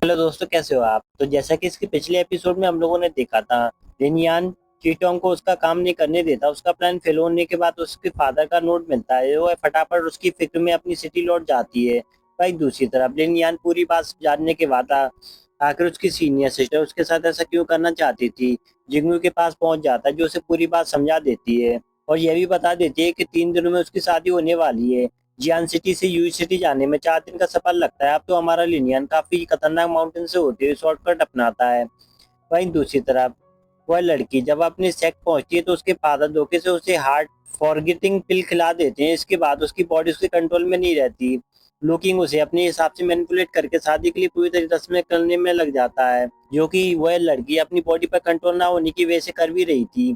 Hello दोस्तों, कैसे हो आप? तो जैसा कि इसके पिछले एपिसोड में हम लोगों ने देखा था, लिनयान चीटोंग को उसका काम नहीं करने देता। उसका प्लान फेल होने के बाद उसके फादर का नोट मिलता है। वो फटाफट उसकी फिक्र में अपनी सिटी लौट जाती है। वहीं दूसरी तरफ लिनयान पूरी बात जानने के बाद आखिर उसकी सीनियर सिस्टर उसके साथ ऐसा क्यों करना चाहती थी, जिंगू के पास पहुंच जाता है, जो उसे पूरी बात समझा देती है और यह भी बता देती है कि 3 दिनों में उसकी शादी होने वाली है। जियान सिटी से यूई सिटी जाने में 4 दिन का सफर लगता है। अब तो हमारा लिनियन काफी खतरनाक माउंटेन से होते हुए शॉर्टकट अपनाता है। वहीं दूसरी तरफ वह लड़की जब अपने सेक्ट पहुंचती है तो उसके फादर धोखे से उसे हार्ट फॉरगेटिंग पिल खिला देते हैं। इसके बाद उसकी बॉडी उसके कंट्रोल में नहीं रहती। लुकिंग उसे अपने हिसाब से मैनिपुलेट करके शादी के लिए पूरी तरह रस्में करने में लग जाता है, जो कि वह लड़की अपनी बॉडी पर कंट्रोल ना होने की वजह से कर भी रही थी।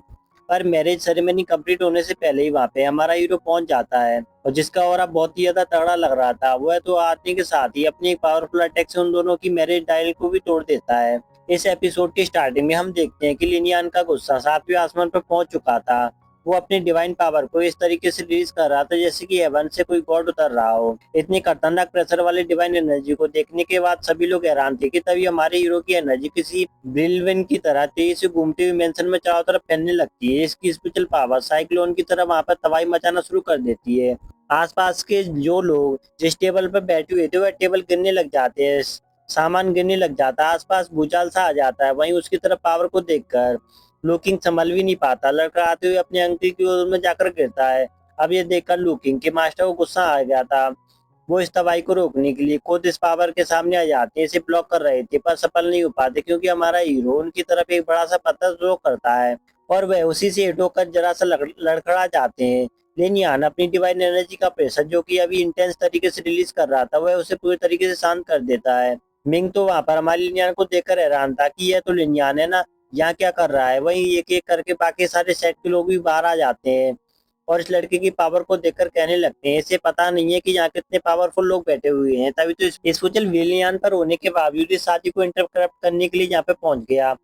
पर मैरिज सेरेमनी कंप्लीट होने से पहले ही वहां पे हमारा हीरो पहुंच जाता है और जिसका ऑरा बहुत ही ज्यादा तगड़ा लग रहा था, वह तो आदमी के साथ ही अपनी एक पावरफुल अटैक से उन दोनों की मैरिज डायल को भी तोड़ देता है। इस एपिसोड की स्टार्टिंग में हम देखते हैं कि लिनियन का गुस्सा सातवें आसमान पर पहुंच चुका था। वो अपनी डिवाइन पावर को इस तरीके से रिलीज कर रहा था जैसे कि हेवन से कोई गॉड उतर रहा हो। इतनी खतरनाक प्रेशर वाली डिवाइन एनर्जी को देखने के बाद सभी लोग हैरान थे कि तभी हमारे हीरो की एनर्जी किसी ब्रिलविन की तरह तेजी से घूमते हुए मेंशन में चारों तरफ फैलने लगती है। इसकी स्पिरिचुअल पावर साइक्लोन की तरह वहां पर तबाही मचाना शुरू कर देती है। आसपास के जो लोग जिस टेबल पर बैठे हुए थे वह टेबल गिरने लग जाते हैं, सामान गिरने लग जाता है, आसपास भूचाल सा आ जाता है। वहीं उसकी तरफ पावर को देखकर लुकिंग संभल भी नहीं पाता, लड़का आते हुए अपने अंकल की ओर में जाकर गिरता है। अब ये देखकर लुकिंग के मास्टर को गुस्सा आ गया था। वो इस तबाही को रोकने के लिए खुद इस पावर के सामने आ जाते हैं, इसे ब्लॉक कर रहे थे पर सफल नहीं हो पाते क्योंकि हमारा हीरो उनकी तरफ एक बड़ा सा पत्थर थ्रो करता है और वह उसी से हिट होकर जरा सा लड़खड़ा जाते हैं। लेनियान अपनी डिवाइन एनर्जी का प्रेशर जो कि अभी इंटेंस तरीके से रिलीज कर रहा था, वह उसे पूरी तरीके से शांत कर देता है। मिंग तो वहां पर हमारे लिनियान को देखकर हैरान था कि यह तो लिनियान है ना, यहाँ क्या कर रहा है। वहीं एक एक करके बाकी सारे सेट के लोग भी बाहर आ जाते हैं और इस लड़के की पावर को देखकर कहने लगते हैं, इसे पता नहीं है कि यहाँ कितने पावरफुल लोग बैठे हुए हैं। तभी तो इस सोशल विलियन पर होने के बावजूद इस शादी को इंटरप्ट करने के लिए यहाँ पे पहुंच गया।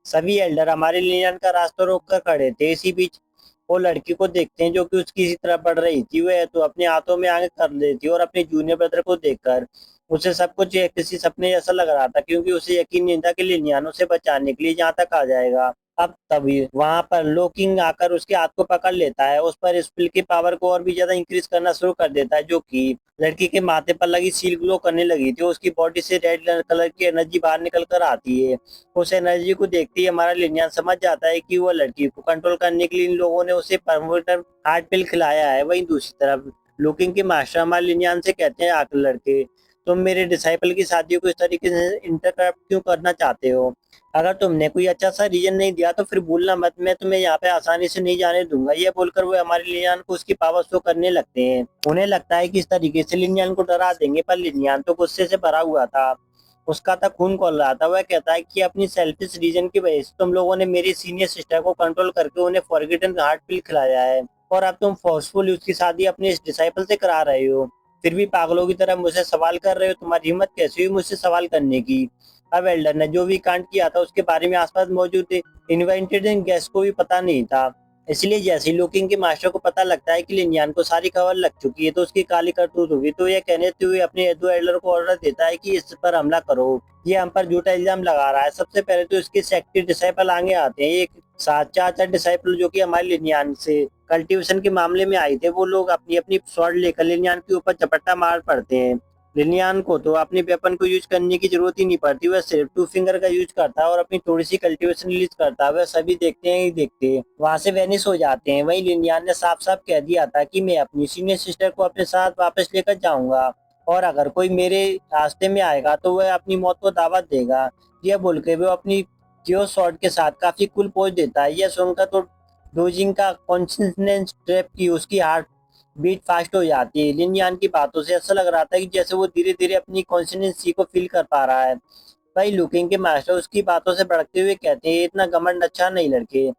सभी एल्डर हमारे लिलियन का रास्ता रोक कर खड़े थे। इसी बीच वो लड़की को देखते हैं जो कि उसकी इसी तरह बढ़ रही थी। वह तो अपने हाथों में आगे कर लेती और अपने जूनियर ब्रदर को देखकर उसे सब कुछ एक किसी सपने जैसा लग रहा था, क्योंकि उसे यकीन नहीं था कि लिलियन उसे बचाने के लिए यहाँ तक आ जाएगा। अब तभी वहां पर लोकिंग आकर उसके हाथ को पकड़ लेता है, उस पर स्पिल की पावर को और भी ज्यादा इंक्रीज करना शुरू कर देता है, जो कि लड़की के माथे पर लगी सील ग्लो करने लगी थी। उसकी बॉडी से रेड कलर की एनर्जी बाहर निकल कर आती है। उस एनर्जी को देखते ही हमारा लिनियन समझ जाता है कि वह लड़की को कंट्रोल करने के लिए इन लोगों ने उसे परमोटर हार्ट पिल खिलाया है। वहीं दूसरी तरफ लुकिंग के मास्टर हमारे लिनियन से कहते हैं, आखिर लड़के तुम मेरे डिसाइपल की शादी को इस तरीके से इंटरप्ट क्यों करना चाहते हो? अगर तुमने कोई अच्छा सा रीजन नहीं दिया तो फिर भूलना मत, मैं तुम्हें यहाँ पे आसानी से नहीं जाने दूंगा। ये बोलकर वो हमारे लिनियन को उसकी पावर शो करने लगते हैं। उन्हें लगता है कि इस तरीके से लिनियन को डरा देंगे, पर लिनियन तो गुस्से से भरा हुआ था। उसका तक खून खोल रहा था। वह कहता है कि अपनी सेल्फिश रीजन की वजह से तुम लोगों ने मेरी सीनियर सिस्टर को कंट्रोल करके उन्हें फॉरगिटन हार्ट पिल खिलाया है और अब तुम फोर्सफुली उसकी शादी अपने इस डिसाइपल से करा रहे हो। फिर भी पागलों की तरह मुझसे सवाल कर रहे हो। तुम्हारी हिम्मत कैसी हुई मुझसे सवाल करने की? अब एल्डर ने जो भी कांड किया था उसके बारे में आसपास मौजूद इन्वेंटेड गेस्ट को भी पता नहीं था। इसलिए जैसे ही लुकिंग के मास्टर को पता लगता है कि लिनियन को सारी खबर लग चुकी है तो उसकी काली करतूत होगी, तो यह कहते हुए अपने दो एल्डर को ऑर्डर देता है कि इस पर हमला करो। ये हम पर झूठा इल्जाम लगा रहा है। सबसे पहले तो इसके सेक्ट डिसाइपल आगे आते हैं। एक साथ चार डिसाइपल जो कि हमारे लिनियन से कल्टीवेशन के मामले में आए थे, वो लोग अपनी अपनी स्वॉर्ड लेकर लिनियन के ऊपर झपट्टा मार पड़ते हैं। लिनियन को तो अपने वेपन को यूज करने की जरूरत ही नहीं पड़ती, वह सिर्फ टू फिंगर का यूज करता है और अपनी थोड़ी सी कल्टीवेशन रिलीज करता है। वह सभी देखते हैं ही देखते हैं वहां से वेनिश हो जाते हैं। वहीं लिनियन ने साफ साफ कह दिया था कि मैं अपनी सीनियर सिस्टर को अपने साथ वापस लेकर जाऊंगा और अगर कोई मेरे रास्ते में आएगा तो वह अपनी मौत को दावत देगा। यह बोल के वो अपनी जियो शॉट के साथ काफी कूल पोज देता है। यह सुनकर तो डोजिंग का कॉन्शियसनेस ट्रैप की उसकी हार्ट बीट फास्ट हो जाती है। लिनयान की बातों से ऐसा लग रहा था कि जैसे वो धीरे धीरे अपनी कॉन्शियसनेस को फील कर पा रहा है। भाई लुकिंग के मास्टर उसकी बातों से भड़कते हुए कहते हैं, इतना घमंड अच्छा नहीं लड़के।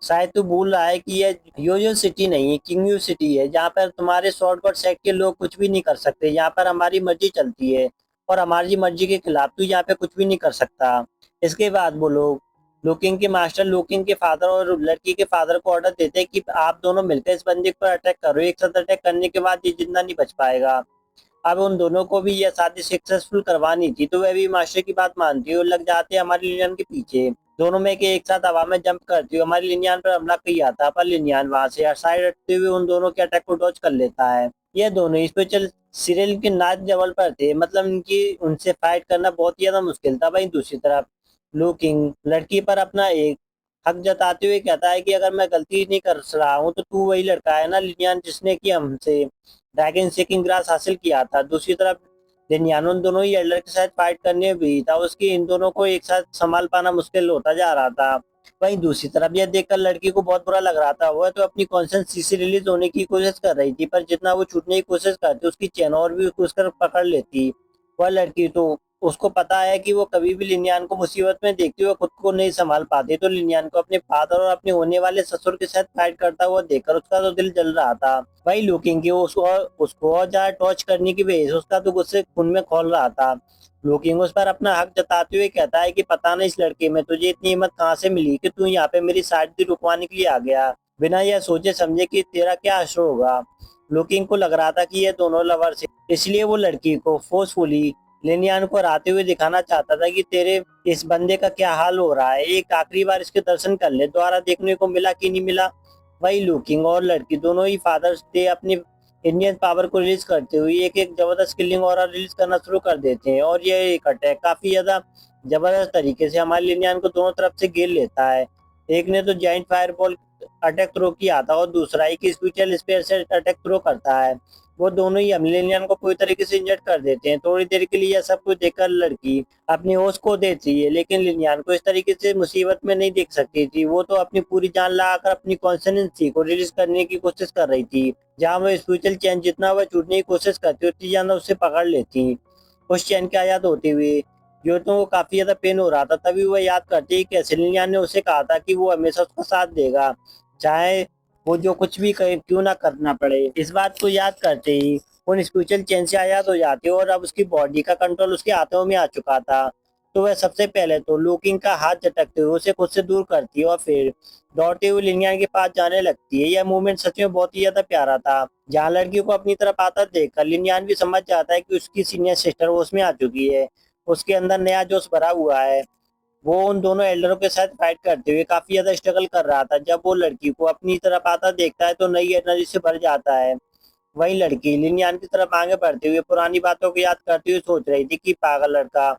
शायद तू भूल रहा है कि यह योयो सिटी नहीं है, किंगयू सिटी है, जहाँ पर तुम्हारे शॉर्टकट सेक्ट के लोग कुछ भी नहीं कर सकते। यहाँ पर हमारी मर्जी चलती है और हमारी मर्जी के खिलाफ तू यहाँ पे कुछ भी नहीं कर सकता। इसके बाद वो लोग लुकिंग के मास्टर लुकिंग के फादर और लड़की के फादर को ऑर्डर देते हैं कि आप दोनों मिलकर इस बंदे पर अटैक करो। एक साथ अटैक करने के बाद ये जिंदा नहीं बच पाएगा। अब उन दोनों को भी यह शादी सक्सेसफुल करवानी थी, तो वह भी मास्टर की बात मानती है और लग जाते हैं हमारे लिनियन के पीछे। दोनों में के एक साथ हवा में जंप करती है, हमारे लिनियन पर हमला किया था, पर लिनियन वहां से साइड हटते हुए उन दोनों के अटैक को डॉज कर लेता है। ये दोनों स्पेशल सीरियल के नाच लेवल पर थे, मतलब इनकी उनसे फाइट करना बहुत ही ज्यादा मुश्किल था। वहीं दूसरी तरफ लू किंग लड़की पर अपना एक हक जताते हुए कहता है कि अगर मैं गलती नहीं कर रहा हूँ तो तू वही लड़का है ना लिनियन जिसने कि हमसे ड्रैगन सेकिंग ग्रास हासिल किया था। दूसरी तरफ लिनियन उन दोनों ही एल्डर के साथ फाइट करने भी था, उसकी इन दोनों को एक साथ संभाल पाना मुश्किल होता जा रहा था। वहीं दूसरी तरफ यह देखकर लड़की को बहुत बुरा लग रहा था, वह तो अपनी कॉन्शियस से रिलीज होने की कोशिश कर रही थी, पर जितना वो छूटने की कोशिश करती उसकी चेन और भी उसकर पकड़ लेती। वह लड़की तो उसको पता है कि वो कभी भी लिनियन को मुसीबत में देखती हुए खुद को नहीं संभाल पाती, तो लिनियन को अपने फादर और अपने होने वाले ससुर के साथ फाइट करता हुआ देखकर उसका तो दिल जल रहा था। वही लुकिंग की उसको और ज्यादा टॉर्च करने की वजह से उसका तो गुस्से खून में खौल रहा था। लुकिंग उस पर अपना हक जताते हुए कहता है कि पता नहीं इस लड़के में तुझे इतनी हिम्मत कहाँ से मिली कि तू यहाँ पे मेरी शादी रुकवाने के लिए आ गया, बिना यह सोचे समझे कि तेरा क्या असर होगा। लुकिंग को लग रहा था कि ये दोनों लवर्स हैं, इसलिए वो लड़की को फोर्सफुली लिनियन को हराते हुए दिखाना चाहता था कि तेरे इस बंदे का क्या हाल हो रहा है, एक आखिरी बार इसके दर्शन कर ले, दोबारा देखने को मिला कि नहीं मिला। वही लुकिंग और लड़की दोनों ही फादर्स डे अपनी इंडियन पावर को रिलीज करते हुए एक एक जबरदस्त किलिंग और रिलीज करना शुरू कर देते हैं, और ये एक अटैक काफी ज्यादा जबरदस्त तरीके से हमारे लिनियन को दोनों तरफ से घेर लेता है। एक ने तो जाइंट फायरबॉल अटैक थ्रो किया था और दूसरा एक स्पिरिचुअल स्पेयर से अटैक थ्रो करता है। वो दोनों ही मिलेनियन को पूरी तरीके से इंजर्ड कर देते हैं। थोड़ी देर के लिए यह सब कुछ देखकर लड़की अपनी होश खो देती है, लेकिन लिनियन को इस तरीके से मुसीबत में नहीं देख सकती थी। वो तो अपनी पूरी जान लगाकर अपनी कॉन्सिस्टेंसी को रिलीज करने की कोशिश कर रही थी। जहाँ वो स्पिरिचुअल चैन जितना वह छूटने की कोशिश करती उतनी ज्यादा उससे पकड़ लेती। उस चैन के आजाद होते हुए जो तो काफी ज्यादा पेन हो रहा था, तभी वह याद करती है कि लिनियन ने उसे कहा था कि वो हमेशा उसका साथ देगा, चाहे वो जो कुछ भी करे क्यों ना करना पड़े। इस बात को याद करते ही उन स्पिरिचुअल चेन से आजाद हो जाती है और अब उसकी बॉडी का कंट्रोल उसके हाथों में आ चुका था। तो वह सबसे पहले तो लुकिंग का हाथ झटकते हुए उसे खुद से दूर करती है और फिर दौड़ते हुए लिनियन के पास जाने लगती है। यह मूवमेंट सच में बहुत ही ज्यादा प्यारा था, जहाँ लड़की को अपनी तरफ आता देखकर लिनियन भी समझ जाता है कि उसकी सीनियर सिस्टर उसमें आ चुकी है, उसके अंदर नया जोश भरा हुआ है। वो उन दोनों एल्डरों के साथ फाइट करते हुए काफी ज्यादा स्ट्रगल कर रहा था। जब वो लड़की को अपनी तरफ आता देखता है तो नई एनर्जी से भर जाता है। वही लड़की लिनियन की तरफ आगे बढ़ते हुए पुरानी बातों को याद करते हुए सोच रही थी कि पागल लड़का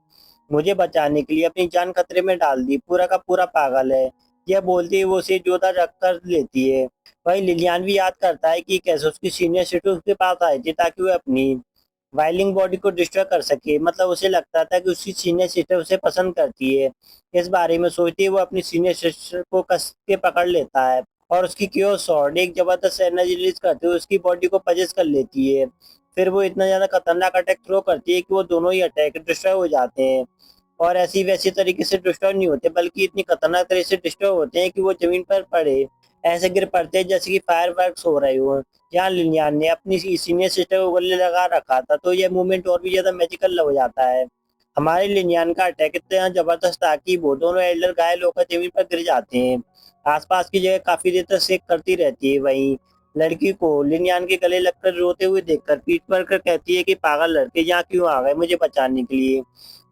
मुझे बचाने के लिए अपनी जान खतरे में डाल दी, पूरा का पूरा पागल है। यह बोलते ही वो उसे जोता रख कर लेती है। वही लिलियान भी याद करता है कि कैसे उसकी सीनियर सिस्टर उसके पास आई थी ताकि वह अपनी वाइलिंग बॉडी को डिस्ट्रॉय कर सके, मतलब उसे लगता था कि उसकी सीनियर सिस्टर उसे पसंद करती है। इस बारे में सोचते ही वो अपनी सीनियर सिस्टर को कस के पकड़ लेता है और उसकी क्योर शॉट एक जबरदस्त एनर्जी रिलीज करते हुए उसकी बॉडी को पजेस कर लेती है। फिर वो इतना ज्यादा खतरनाक अटैक थ्रो करती है कि वो दोनों ही अटैक डिस्ट्रॉय हो जाते हैं, और ऐसी वैसी तरीके से डिस्ट्रॉय नहीं होते बल्कि इतनी खतरनाक तरीके से डिस्ट्रॉय होते हैं कि वो जमीन पर पड़े ऐसे गिर पड़ते हैं जैसे कि फायर हो रहे हो। यहाँ लिनियान ने अपनी सीनियर सिस्टर को गले लगा रखा था, तो यह मूवमेंट और भी ज्यादा मैजिकल हो जाता है। हमारे लिनियान का अटैक इतना जबरदस्त था कि वो दोनों एल्डर घायल होकर जमीन पर गिर जाते हैं। आसपास की जगह काफी देर तक सेक करती रहती है। वहीं लड़की को लिनियान के गले लगकर रोते हुए देखकर पीठ पर कर कहती है कि पागल लड़के यहाँ क्यों आ गए मुझे बचाने के लिए,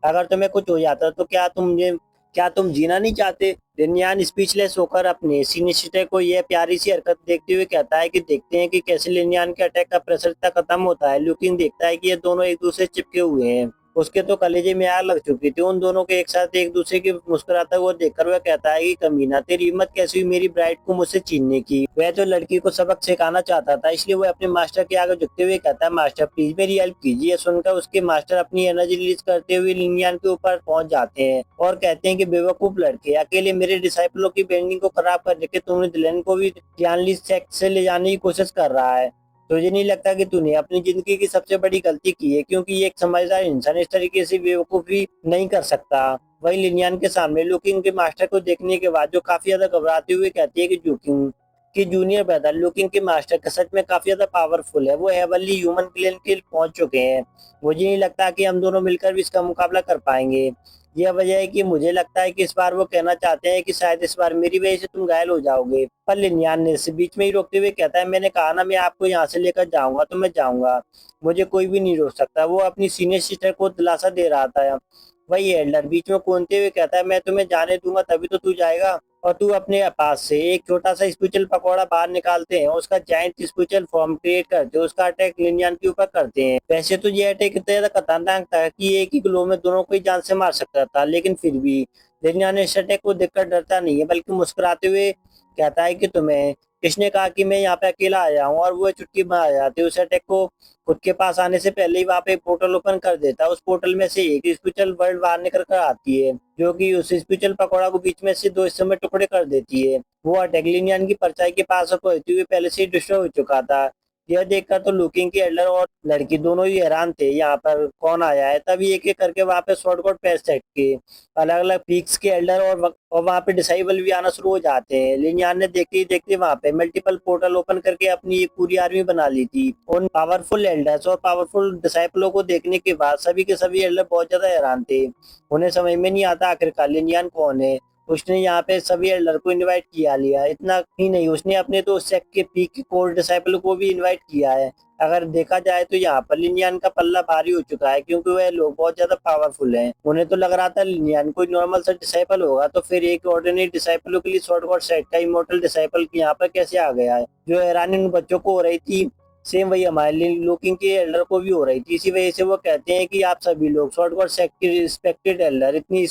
अगर तुम्हें कुछ हो जाता तो क्या तुम जीना नहीं चाहते। लिनियान स्पीचलेस होकर अपने सीनियर को यह प्यारी सी हरकत देखते हुए कहता है कि देखते हैं कि कैसे लिनियान के अटैक का प्रेशर इतना खत्म होता है। लुकिंग देखता है कि ये दोनों एक दूसरे से चिपके हुए हैं, उसके तो कलेजे में आग लग चुकी थी। उन दोनों के एक साथ एक दूसरे की मुस्कुराता हुआ देखकर वह कहता है कि कमीना तेरी हिम्मत कैसी हुई मेरी ब्राइड को मुझसे छीनने की। वह तो लड़की को सबक सिखाना चाहता था, इसलिए वह अपने मास्टर के आगे झुकते हुए कहता है मास्टर प्लीज मेरी हेल्प कीजिए। सुनकर उसके मास्टर अपनी एनर्जी रिलीज करते हुए लिनियान के ऊपर पहुंच जाते हैं और कहते हैं कि बेवकूफ लड़के अकेले मेरे डिसाइपलों की बेंडिंग को खराब करने के तुमने दिलन को भी ज्ञानली सेक्ट से ले जाने की कोशिश कर रहा है। तुझे नहीं लगता कि तूने अपनी जिंदगी की सबसे बड़ी गलती की है, क्योंकि एक समझदार इंसान इस तरीके से बेवकूफी नहीं कर सकता। वही लिनियान के सामने लुकिंग के मास्टर को देखने के बाद जो काफी ज्यादा घबराते हुए कहती है कि लुकिंग की जूनियर ब्रदर लुकिंग के मास्टर का सच में काफी ज्यादा पावरफुल है, वो हेवनली ह्यूमन प्लेन के पहुंच चुके हैं। मुझे नहीं लगता कि हम दोनों मिलकर भी इसका मुकाबला कर पाएंगे। यह वजह है कि मुझे लगता है कि इस बार वो कहना चाहते हैं कि शायद इस बार मेरी वजह से तुम घायल हो जाओगे। पर लिनयान ने इसे बीच में ही रोकते हुए कहता है, मैंने कहा ना मैं आपको यहाँ से लेकर जाऊंगा तो मैं जाऊंगा, मुझे कोई भी नहीं रोक सकता। वो अपनी सीनियर सिस्टर को दिलासा दे रहा था। वही एल्डर बीच में कूदते हुए कहता है, मैं तुम्हें जाने दूंगा तभी तो तू जाएगा। और तू अपने पास से एक छोटा सा स्पिरिचुअल पकौड़ा बाहर निकालते हैं, उसका जायंट स्पिरिचुअल फॉर्म क्रिएट करते हैं, उसका अटैक लिनयान के ऊपर करते हैं। वैसे तो ये अटैक इतना ज्यादा खतरनाक था कि एक ही ग्लो में दोनों को ही जान से मार सकता था, लेकिन फिर भी लिनयान इस अटैक को देखकर डरता नहीं है, बल्कि मुस्कुराते हुए कहता है कि तुम्हें किसने कहा कि मैं यहाँ पे अकेला आया हूँ। और वो चुटकी मार जाती है। उस अटैक को खुद के पास आने से पहले ही वहाँ पे पोर्टल ओपन कर देता है। उस पोर्टल में से एक स्पिरिचुअल वर्ल्ड बाहर निकल कर आती है, जो कि उस स्पिरिचुअल पकौड़ा को बीच में से दो हिस्सों में टुकड़े कर देती है। वो अटैगलिनियन की परछाई के पास पहुंचते हुए पहले से ही डिस्ट्रॉय हो चुका था। यह देखकर तो लुकिंग के एल्डर और लड़की दोनों ही हैरान थे, यहाँ पर कौन आया है। तभी एक एक करके वहाँ पे शॉर्ट कोट पैर सेट के अलग अलग पीक्स के एल्डर और वहाँ पे डिसाइबल भी आना शुरू हो जाते हैं। लिनियान ने देखते ही देखते वहाँ पे मल्टीपल पोर्टल ओपन करके अपनी एक पूरी आर्मी बना ली थी। उन पावरफुल एल्डर्स और पावरफुल डिसाइपलों को देखने के बाद सभी के सभी एल्डर बहुत ज्यादा हैरान थे। उन्हें समझ में नहीं आता आखिरकार लिनियान कौन है। उसने यहाँ पे सभी एल्डर को इनवाइट किया लिया। इतना ही नहीं, उसने अपने तो सेक्ट के पीक के कोर डिसाइपल को भी इनवाइट किया है। अगर देखा जाए तो यहाँ पर लिनियान का पल्ला भारी हो चुका है, क्योंकि वह लोग बहुत ज्यादा पावरफुल हैं। उन्हें तो लग रहा था लिनियान कोई नॉर्मल सा डिसाइपल होगा, तो फिर एक ऑर्डिनरी डिसाइपलों के लिए शॉर्ट गॉड सेट का इमोर्टल डिसाइपल यहाँ पर कैसे आ गया है। जो हैरानी उन बच्चों को हो रही थी, सेम वही हमारे लुकिंग के एल्डर को भी हो रही थी। इसी वजह से वो कहते हैं कि आप सभी लोग शॉर्ट गॉड सेक्ट के रिस्पेक्टेड एल्डर इतनी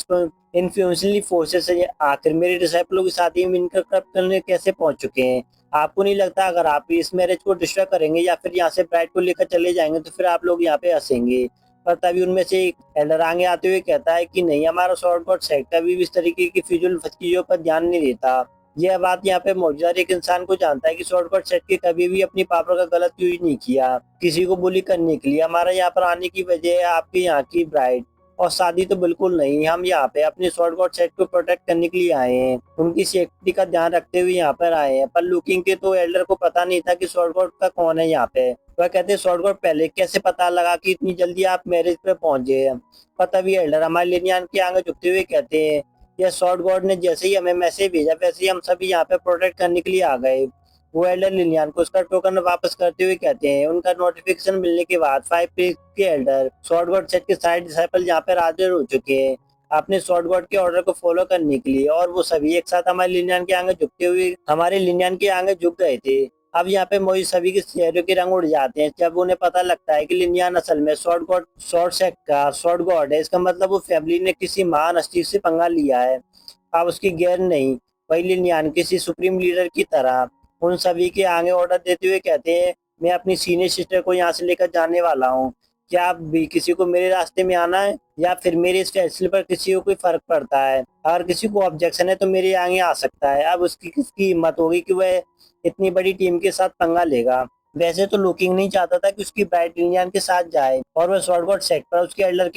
इन्फ्लुएंशियली फोर्सेस से आखिर मेरे डिसाइपलों के साथ ही मिलकर करप्ट करने कैसे पहुंच चुके हैं। आपको नहीं लगता अगर आप इस मैरिज को डिस्ट्रॉय करेंगे या फिर यहाँ से ब्राइड को लेकर चले जाएंगे तो फिर आप लोग यहाँ पे हंसेंगे। पर तभी उनमें से एक एल्डर आगे आते हुए कहता है कि नहीं, हमारा शॉर्ट गॉड सेक्ट अभी भी इस तरीके की फिजूल चीजों पर ध्यान नहीं देता। यह बात यहाँ पे मौजूदा एक इंसान को जानता है कि शॉर्ट गॉड सेक्ट के कभी भी अपनी पावर का गलत यूज नहीं किया किसी को बुली करने के लिए। हमारा यहाँ पर आने की वजह है आपके यहाँ की ब्राइड, और शादी तो बिल्कुल नहीं। हम यहाँ पे अपने शॉर्ट गॉड सेट को प्रोटेक्ट करने के लिए आए हैं, उनकी सेफ्टी का ध्यान रखते हुए यहाँ पर आए हैं। पर लुकिंग के तो एल्डर को पता नहीं था कि शॉर्ट गॉड का कौन है यहाँ पे। वह कहते हैं, शॉर्ट गॉड पहले कैसे पता लगा कि इतनी जल्दी आप मैरिज पे पहुंचे हैं। पर तभी एल्डर हमारे लिनियान के आगे झुकते हुए कहते हैं, यह शॉर्ट गॉड ने जैसे ही हमें मैसेज भेजा वैसे ही हम सभी यहाँ पे प्रोटेक्ट करने के लिए आ गए। वो एल्डर लिलियान को उसका टोकन वापस करते हुए कहते हैं, उनका नोटिफिकेशन मिलने के बाद 5 पीक के एल्डर शॉर्ट गॉड सेट के सारे डिसाइपल यहाँ पर हाजिर हो चुके हैं अपने शॉर्ट गॉड के ऑर्डर को फॉलो करने के लिए। और वो सभी एक साथ हमारे लिनियान के आगे झुक गए थे। अब यहाँ पे मोई सभी के चेहरों के रंग उड़ जाते हैं जब उन्हें पता लगता है कि लिनियान असल में शॉर्ट सेट का शॉर्ट गॉड है। इसका मतलब वो फैमिली ने किसी महान हस्ती से पंगा लिया है। अब उसकी गैर नहीं, वही लिनियान किसी सुप्रीम लीडर की तरह उन सभी के आगे ऑर्डर देते हुए कहते हैं, मैं अपनी सीनियर सिस्टर को यहाँ से लेकर जाने वाला हूँ। क्या आप भी किसी को मेरे रास्ते में आना है या फिर मेरे इस फैसले पर किसी को कोई फर्क पड़ता है? अगर किसी को ऑब्जेक्शन है तो मेरे आगे आ सकता है। अब उसकी किसकी हिम्मत होगी कि वह इतनी बड़ी टीम के साथ पंगा लेगा। वैसे तो लुकिंग नहीं चाहता था कि उसकी ब्राइट लिनियन के साथ जाए, और वह शॉर्ट गॉड सेट पर उसके एल्डर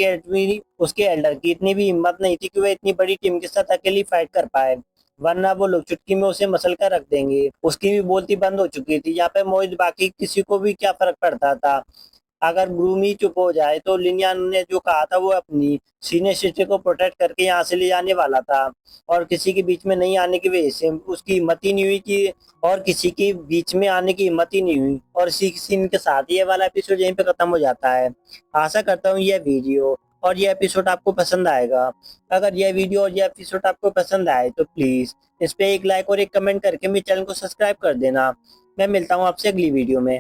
की इतनी भी हिम्मत नहीं थी कि वह इतनी बड़ी टीम के साथ अकेली फाइट कर पाए, वरना वो लोग चुटकी में उसे मसल कर रख देंगे। उसकी भी बोलती बंद हो चुकी थी। यहाँ पे मोहित बाकी किसी को भी क्या फर्क पड़ता था अगर ग्रूम ही चुप हो जाए। तो लिनियन ने जो कहा था वो अपनी सीनियर सिस्टर को प्रोटेक्ट करके यहाँ से ले जाने वाला था, और किसी के बीच में नहीं आने की वजह से उसकी हिम्मत ही नहीं हुई कि और किसी के बीच में आने की हिम्मत ही नहीं हुई। और इसी सीन के साथ ये वाला एपिसोड यहीं पे खत्म हो जाता है। आशा करता हूँ यह वीडियो और यह एपिसोड आपको पसंद आएगा। अगर यह वीडियो और यह एपिसोड आपको पसंद आए तो प्लीज इस पे एक लाइक और एक कमेंट करके मेरे चैनल को सब्सक्राइब कर देना। मैं मिलता हूँ आपसे अगली वीडियो में।